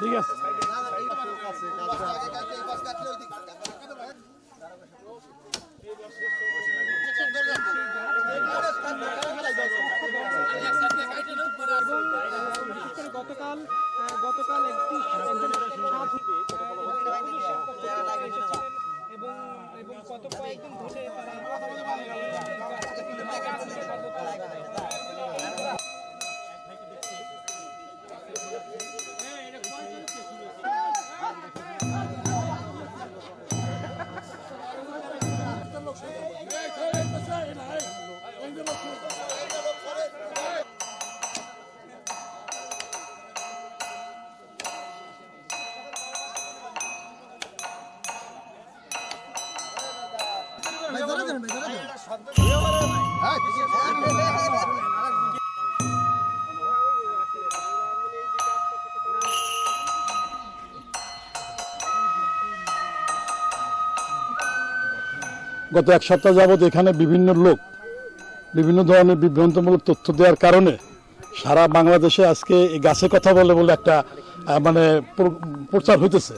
ঠিক আছে গতকাল একটি এবং গত কয়েকদিন ধরে গত এক সপ্তাহ যাবৎ এখানে বিভিন্ন লোক বিভিন্ন ধরনের বিভ্রান্তমূলক তথ্য দেওয়ার কারণে সারা বাংলাদেশে আজকে এই গাছে কথা বলে বলে একটা মানে প্রচার হইতেছে।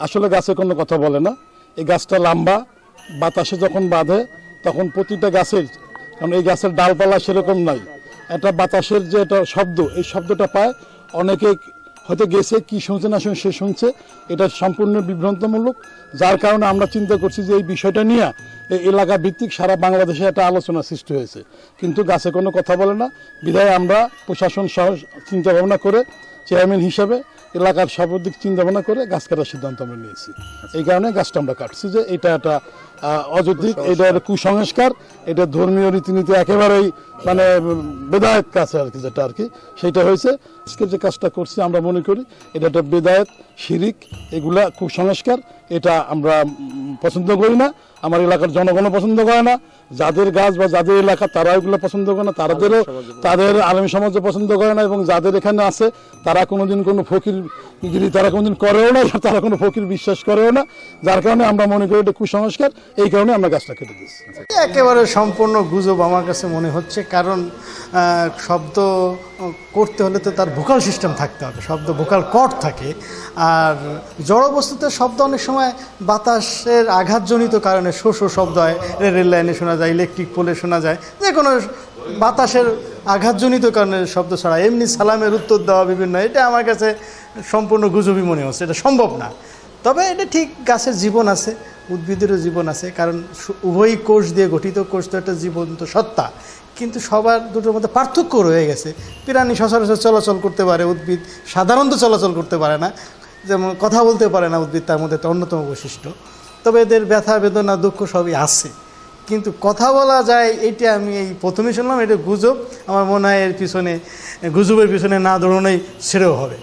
আসলে গাছে কোনো কথা বলে না। এই গাছটা লম্বা, বাতাসে যখন বাঁধে তখন প্রতিটা গাছের, কারণ এই গাছের ডালপালা সেরকম নাই, একটা বাতাসের যে একটা শব্দ, এই শব্দটা পায়। অনেকে হয়তো গেছে, কি শুনছে না শুনছে সে শুনছে, এটা সম্পূর্ণ বিভ্রান্তমূলক। যার কারণে আমরা চিন্তা করছি যে এই বিষয়টা নিয়ে এই এলাকা ভিত্তিক সারা বাংলাদেশে একটা আলোচনা সৃষ্টি হয়েছে, কিন্তু গাছে কোনো কথা বলে না। বিধায় আমরা প্রশাসন সহ চিন্তা ভাবনা করে চেয়ারম্যান হিসাবে এলাকার সর্বদিক চিন্তা ভাবনা করে গাছ কাটার সিদ্ধান্ত আমরা নিয়েছি। এই কারণে গাছটা আমরা কাটছি যে এটা একটা অযৌক্তিক, এটা একটা কুসংস্কার, এটা ধর্মীয় রীতিনীতি একেবারেই মানে বেদায়েত কাজ আর কি, যেটা আর কি সেইটা হয়েছে। আজকে যে কাজটা করছি আমরা মনে করি এটা একটা বেদায়েত, শিরিক, এগুলা কুসংস্কার, এটা আমরা পছন্দ করি না। আমার এলাকার জনগণও পছন্দ করে না, যাদের গাছ বা যাদের এলাকা তারা এগুলো পছন্দ করে না, তাদের আলেমী সমাজও পছন্দ করে না, এবং যাদের এখানে আছে তারা কোনোদিন কোনো ফকিরগিরি তারা কোনোদিন করেও না, তারা কোনো ফকির বিশ্বাস করেও না। যার কারণে আমরা মনে করি এটা কুসংস্কার, এই কারণে আমরা গাছটা কেটে দিচ্ছি। একেবারে সম্পূর্ণ গুজব আমার কাছে মনে হচ্ছে, কারণ শব্দ করতে হলে তো তার ভোকাল সিস্টেম থাকতে হবে, শব্দ ভোকাল কর্ড থাকে। আর জড়বস্তুতে শব্দ অনেক সময় বাতাসের আঘাতজনিত কারণে শো শো শব্দ হয়, রেল লাইনে শোনা যায়, ইলেকট্রিক পোলে শোনা যায়, যে কোনো বাতাসের আঘাতজনিত কারণে শব্দ ছাড়া এমনি সালামের উত্তর দেওয়া বিভিন্ন, এটা আমার কাছে সম্পূর্ণ গুজবই মনে হচ্ছে, এটা সম্ভব না। তবে এটা ঠিক, গাছের জীবন আছে, উদ্ভিদেরও জীবন আছে, কারণ উভয়ই কোষ দিয়ে গঠিত, কোষ তো একটা জীবন্ত সত্তা, কিন্তু সবার দুটোর মধ্যে পার্থক্য রয়ে গেছে। প্রাণী সচরাচর চলাচল করতে পারে, উদ্ভিদ সাধারণত চলাচল করতে পারে না, যেমন কথা বলতে পারে না উদ্ভিদ, তার মধ্যে একটা অন্যতম বৈশিষ্ট্য। তবে এদের ব্যথা বেদনা দুঃখ সবই আছে, কিন্তু কথা বলা যায় এইটা আমি এই প্রথমেই শুনলাম। এটা গুজব, আমার মনে হয় এর পিছনে, গুজবের পিছনে না দৌড়ানোই ছেড়েও হবে।